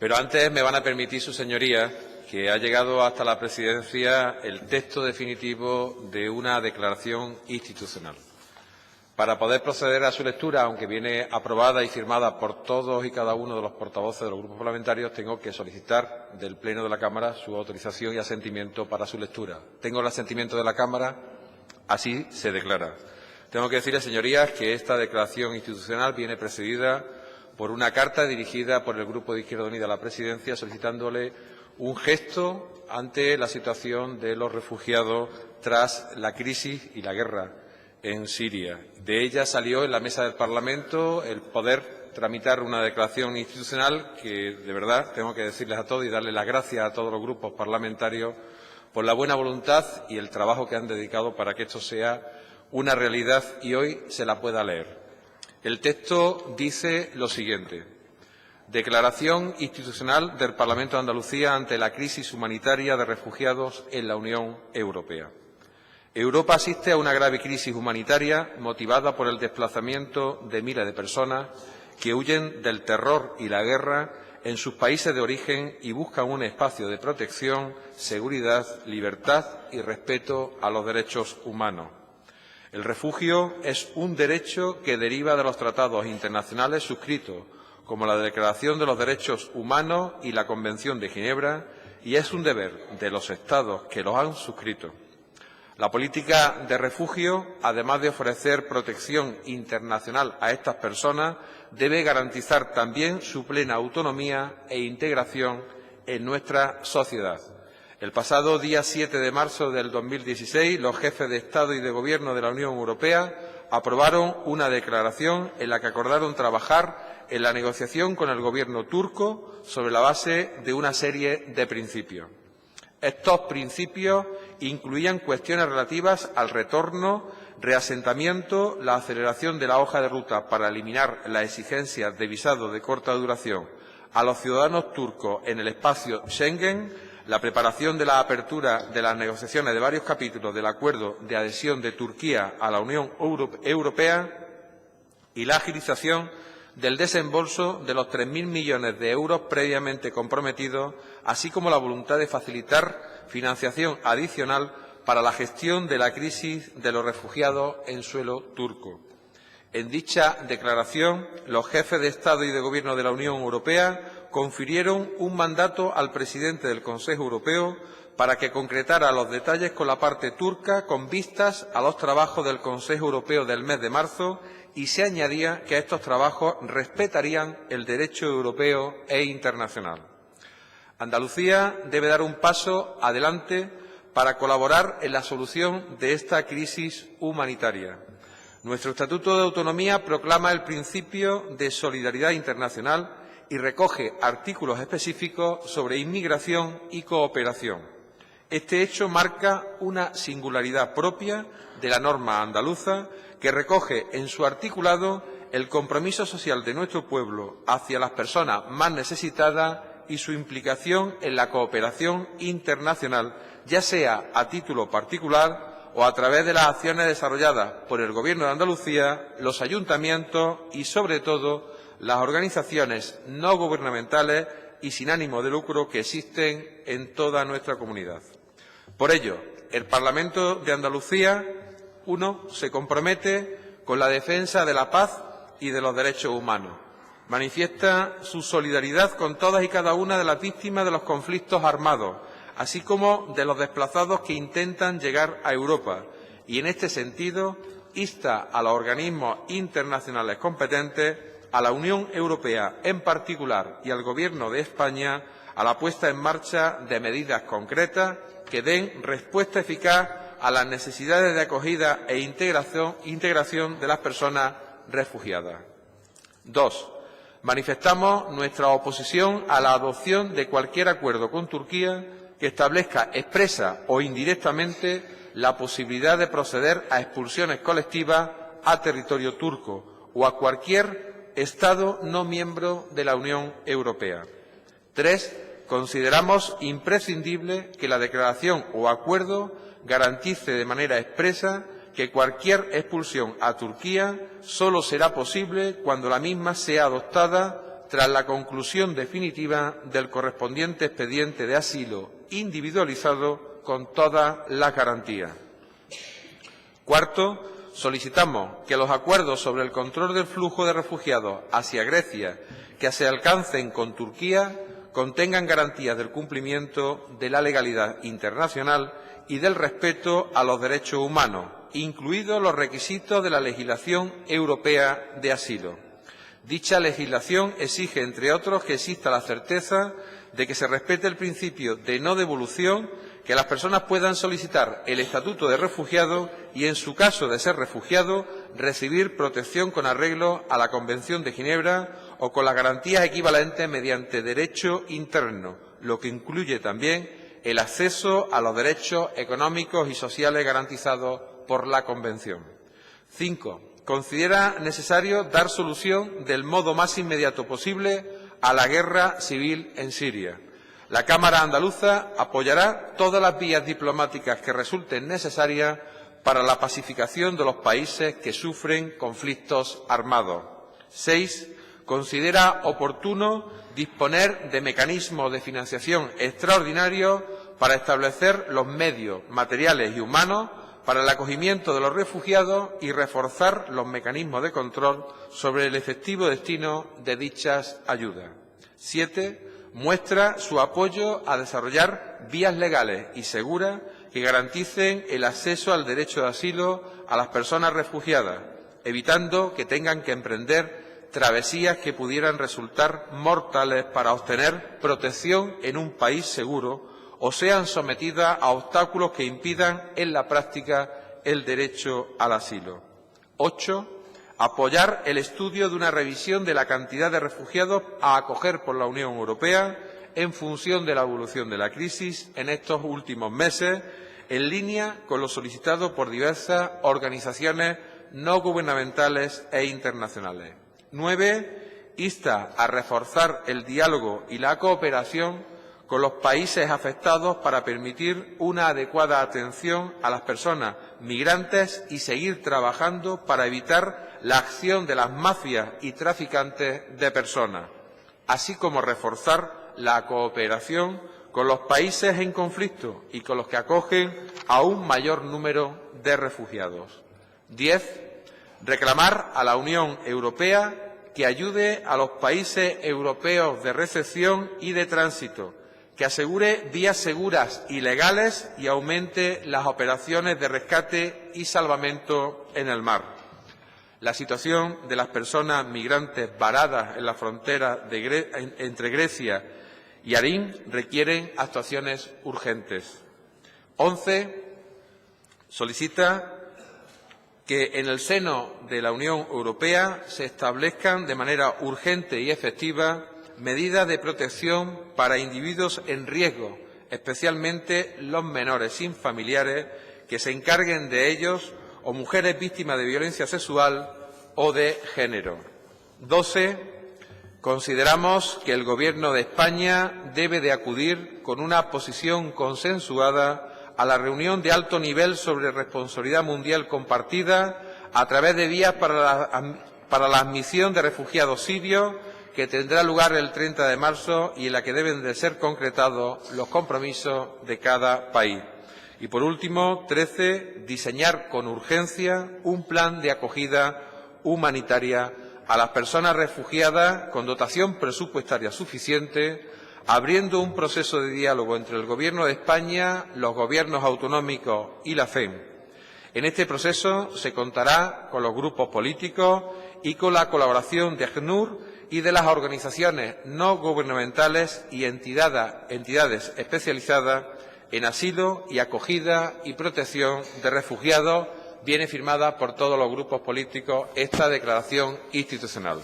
Pero antes me van a permitir sus señorías que ha llegado hasta la presidencia el texto definitivo de una declaración institucional. Para poder proceder a su lectura, aunque viene aprobada y firmada por todos y cada uno de los portavoces de los grupos parlamentarios, tengo que solicitar del Pleno de la Cámara su autorización y asentimiento para su lectura. Tengo el asentimiento de la Cámara, así se declara. Tengo que decirles, señorías, que esta declaración institucional viene precedida por una carta dirigida por el Grupo de Izquierda Unida a la Presidencia solicitándole un gesto ante la situación de los refugiados tras la crisis y la guerra en Siria. De ella salió en la mesa del Parlamento el poder tramitar una declaración institucional que, de verdad, tengo que decirles a todos y darles las gracias a todos los grupos parlamentarios por la buena voluntad y el trabajo que han dedicado para que esto sea una realidad y hoy se la pueda leer. El texto dice lo siguiente: Declaración institucional del Parlamento de Andalucía ante la crisis humanitaria de refugiados en la Unión Europea. Europa asiste a una grave crisis humanitaria motivada por el desplazamiento de miles de personas que huyen del terror y la guerra en sus países de origen y buscan un espacio de protección, seguridad, libertad y respeto a los derechos humanos. El refugio es un derecho que deriva de los tratados internacionales suscritos, como la Declaración de los Derechos Humanos y la Convención de Ginebra, y es un deber de los Estados que los han suscrito. La política de refugio, además de ofrecer protección internacional a estas personas, debe garantizar también su plena autonomía e integración en nuestra sociedad. El pasado día 7 de marzo del 2016, los jefes de Estado y de Gobierno de la Unión Europea aprobaron una declaración en la que acordaron trabajar en la negociación con el Gobierno turco sobre la base de una serie de principios. Estos principios incluían cuestiones relativas al retorno, reasentamiento, la aceleración de la hoja de ruta para eliminar las exigencias de visado de corta duración a los ciudadanos turcos en el espacio Schengen, la preparación de la apertura de las negociaciones de varios capítulos del acuerdo de adhesión de Turquía a la Unión Europea y la agilización del desembolso de los 3.000 millones de euros previamente comprometidos, así como la voluntad de facilitar financiación adicional para la gestión de la crisis de los refugiados en suelo turco. En dicha declaración, los jefes de Estado y de Gobierno de la Unión Europea confirieron un mandato al presidente del Consejo Europeo para que concretara los detalles con la parte turca con vistas a los trabajos del Consejo Europeo del mes de marzo, y se añadía que estos trabajos respetarían el derecho europeo e internacional. Andalucía debe dar un paso adelante para colaborar en la solución de esta crisis humanitaria. Nuestro Estatuto de Autonomía proclama el principio de solidaridad internacional y recoge artículos específicos sobre inmigración y cooperación. Este hecho marca una singularidad propia de la norma andaluza, que recoge en su articulado el compromiso social de nuestro pueblo hacia las personas más necesitadas y su implicación en la cooperación internacional, ya sea a título particular o a través de las acciones desarrolladas por el Gobierno de Andalucía, los ayuntamientos y, sobre todo, las organizaciones no gubernamentales y sin ánimo de lucro que existen en toda nuestra comunidad. Por ello, el Parlamento de Andalucía, se compromete con la defensa de la paz y de los derechos humanos. Manifiesta su solidaridad con todas y cada una de las víctimas de los conflictos armados, así como de los desplazados que intentan llegar a Europa, y en este sentido insta a los organismos internacionales competentes, a la Unión Europea en particular y al Gobierno de España, a la puesta en marcha de medidas concretas que den respuesta eficaz a las necesidades de acogida e integración de las personas refugiadas. 2. Manifestamos nuestra oposición a la adopción de cualquier acuerdo con Turquía que establezca expresa o indirectamente la posibilidad de proceder a expulsiones colectivas a territorio turco o a cualquier Estado no miembro de la Unión Europea. 3. Consideramos imprescindible que la declaración o acuerdo garantice de manera expresa que cualquier expulsión a Turquía solo será posible cuando la misma sea adoptada tras la conclusión definitiva del correspondiente expediente de asilo individualizado con todas las garantías. Cuarto, solicitamos que los acuerdos sobre el control del flujo de refugiados hacia Grecia que se alcancen con Turquía contengan garantías del cumplimiento de la legalidad internacional y del respeto a los derechos humanos, incluidos los requisitos de la legislación europea de asilo. Dicha legislación exige, entre otros, que exista la certeza de que se respete el principio de no devolución, que las personas puedan solicitar el estatuto de refugiado y, en su caso de ser refugiado, recibir protección con arreglo a la Convención de Ginebra o con las garantías equivalentes mediante derecho interno, lo que incluye también el acceso a los derechos económicos y sociales garantizados por la Convención. 5. Considera necesario dar solución del modo más inmediato posible a la guerra civil en Siria. La Cámara andaluza apoyará todas las vías diplomáticas que resulten necesarias para la pacificación de los países que sufren conflictos armados. 6. Considera oportuno disponer de mecanismos de financiación extraordinarios para establecer los medios materiales y humanos para el acogimiento de los refugiados y reforzar los mecanismos de control sobre el efectivo destino de dichas ayudas. 7. Muestra su apoyo a desarrollar vías legales y seguras que garanticen el acceso al derecho de asilo a las personas refugiadas, evitando que tengan que emprender travesías que pudieran resultar mortales para obtener protección en un país seguro o sean sometidas a obstáculos que impidan en la práctica el derecho al asilo. 8. Apoyar el estudio de una revisión de la cantidad de refugiados a acoger por la Unión Europea en función de la evolución de la crisis en estos últimos meses, en línea con lo solicitado por diversas organizaciones no gubernamentales e internacionales. 9. Insta a reforzar el diálogo y la cooperación con los países afectados para permitir una adecuada atención a las personas migrantes y seguir trabajando para evitar la acción de las mafias y traficantes de personas, así como reforzar la cooperación con los países en conflicto y con los que acogen a un mayor número de refugiados. 10. Reclamar a la Unión Europea que ayude a los países europeos de recepción y de tránsito, que asegure vías seguras y legales y aumente las operaciones de rescate y salvamento en el mar. La situación de las personas migrantes varadas en la frontera entre Grecia y Arín requieren actuaciones urgentes. 11. Solicita que en el seno de la Unión Europea se establezcan de manera urgente y efectiva medidas de protección para individuos en riesgo, especialmente los menores sin familiares, que se encarguen de ellos, o mujeres víctimas de violencia sexual o de género. 12. Consideramos que el Gobierno de España debe de acudir con una posición consensuada a la reunión de alto nivel sobre responsabilidad mundial compartida a través de vías para la admisión de refugiados sirios, que tendrá lugar el 30 de marzo y en la que deben de ser concretados los compromisos de cada país. Y, por último, 13. Diseñar con urgencia un plan de acogida humanitaria a las personas refugiadas con dotación presupuestaria suficiente, abriendo un proceso de diálogo entre el Gobierno de España, los gobiernos autonómicos y la FEM. En este proceso se contará con los grupos políticos y con la colaboración de ACNUR y de las organizaciones no gubernamentales y entidades especializadas en asilo y acogida y protección de refugiados. Viene firmada por todos los grupos políticos esta declaración institucional.